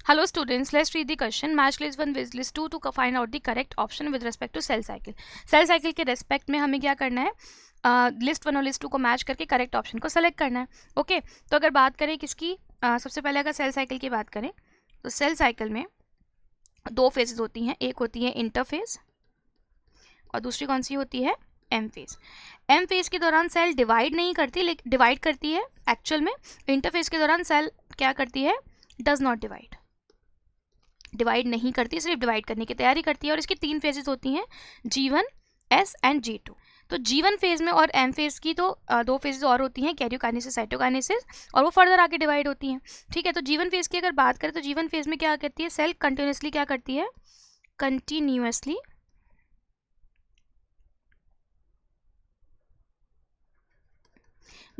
Hello students, let's read the question. Match list 1 with list 2 to find out the correct option with respect to cell cycle. Cell cycle के respect में हमें क्या करना है, list 1 और list 2 को match करके करेक्ट ऑप्शन को सेलेक्ट करना है. ओके, तो अगर बात करें किसकी, सबसे पहले अगर सेल साइकिल की बात करें तो सेल साइकिल में दो फेजेस होती हैं. एक होती है इंटरफेज और दूसरी कौन सी होती है, एम फेज. एम फेज के दौरान सेल डिवाइड नहीं करती, लेकिन डिवाइड करती है एक्चुअल में. इंटरफेज के दौरान सेल क्या करती है, डज नॉट डिवाइड, डिवाइड नहीं करती, सिर्फ डिवाइड करने की तैयारी करती है. और इसकी 3 फेजेस होती हैं, G1, S एंड G2. तो G1 फेज में और M फेज की तो 2 फेजेस और होती हैं, कैरियोकाइनेसिस, साइटोकाइनेसिस, और वो फर्दर आके डिवाइड होती हैं. ठीक है, तो G1 फेज की अगर बात करें तो G1 फेज में क्या करती है, सेल कंटिन्यूसली क्या करती है, कंटिन्यूसली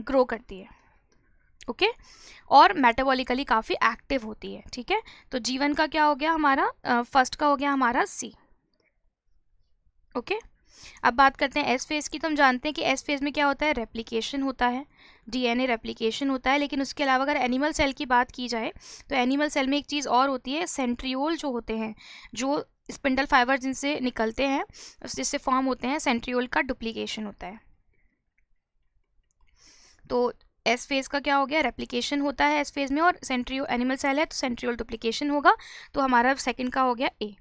ग्रो करती है. ओके, और मेटाबॉलिकली काफ़ी एक्टिव होती है. ठीक है, तो G1 का क्या हो गया हमारा, फर्स्ट का हो गया हमारा C. ओके, अब बात करते हैं एस फेज की. तो हम जानते हैं कि एस फेज में क्या होता है, रेप्लिकेशन होता है, DNA रेप्लिकेशन होता है. लेकिन उसके अलावा अगर एनिमल सेल की बात की जाए तो एनिमल सेल में एक चीज़ और होती है, सेंट्रियोल जो होते हैं, जो स्पिंडल फाइबर जिनसे निकलते हैं, जिससे फॉर्म होते हैं, सेंट्रियोल का डुप्लीकेशन होता है. तो एस फेज का क्या हो गया, रेप्लिकेशन होता है एस फेज में, और सेंट्रियो एनिमल सेल है तो सेंट्रियोल डुप्लीकेशन होगा. तो हमारा सेकंड का हो गया ए.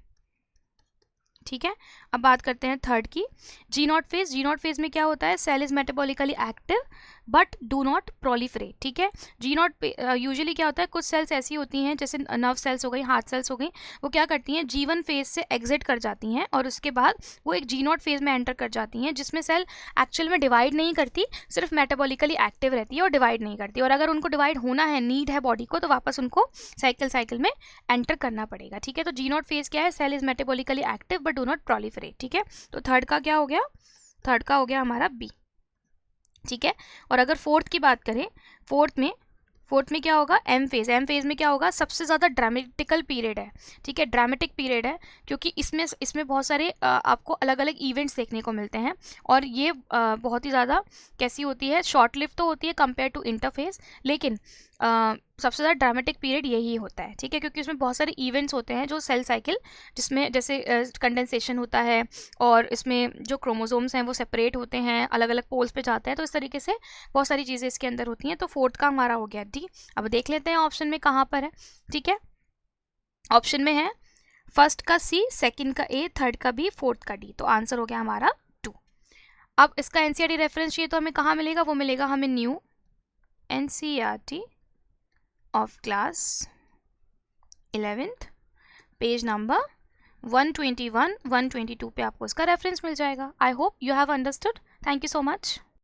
ठीक है, अब बात करते हैं थर्ड की, G naught phase. G naught phase में क्या होता है, cell is metabolically active but do not proliferate. ठीक है, जी नॉट यूजुअली क्या होता है, कुछ सेल्स ऐसी होती हैं जैसे नर्व सेल्स हो गई, हार्ट सेल्स हो गई, वो क्या करती हैं, G1 फेज से एग्जिट कर जाती हैं और उसके बाद वो एक जी नॉट फेज में एंटर कर जाती हैं, जिसमें सेल एक्चुअल में डिवाइड नहीं करती, सिर्फ मेटाबॉलिकली एक्टिव रहती है और डिवाइड नहीं करती. और अगर उनको डिवाइड होना है, नीड है बॉडी को, तो वापस उनको साइकिल में एंटर करना पड़ेगा. ठीक है, तो जी नॉट फेज क्या है, cell is metabolically active but do not proliferate. ठीक है, तो थर्ड का क्या हो गया, थर्ड का हो गया हमारा बी. ठीक है, और अगर फोर्थ की बात करें, फोर्थ में क्या होगा, एम फेज. एम फेज में क्या होगा, सबसे ज़्यादा ड्रामेटिकल पीरियड है. ठीक है, ड्रामेटिक पीरियड है क्योंकि इसमें बहुत सारे आपको अलग अलग इवेंट्स देखने को मिलते हैं. और ये बहुत ही ज़्यादा कैसी होती है, शॉर्ट लिव तो होती है कंपेयर टू इंटरफेज, लेकिन सबसे ज़्यादा ड्रामेटिक पीरियड यही होता है. ठीक है, क्योंकि उसमें बहुत सारे इवेंट्स होते हैं जो सेल साइकिल, जिसमें जैसे कंडेंसेशन होता है और इसमें जो क्रोमोसोम्स हैं वो सेपरेट होते हैं, अलग अलग पोल्स पे जाते हैं. तो इस तरीके से बहुत सारी चीज़ें इसके अंदर होती हैं. तो फोर्थ का हमारा हो गया डी. अब देख लेते हैं ऑप्शन में कहाँ पर है. ठीक है, ऑप्शन में है फर्स्ट का सी, सेकंड का ए, थर्ड का बी, फोर्थ का डी. तो आंसर हो गया हमारा 2. अब इसका एनसीईआरटी रेफरेंस चाहिए तो हमें कहाँ मिलेगा, वो मिलेगा हमें new NCERT of class 11th, page number 121, 122 पे आपको इसका रेफरेंस मिल जाएगा. I hope you have understood. Thank you so much.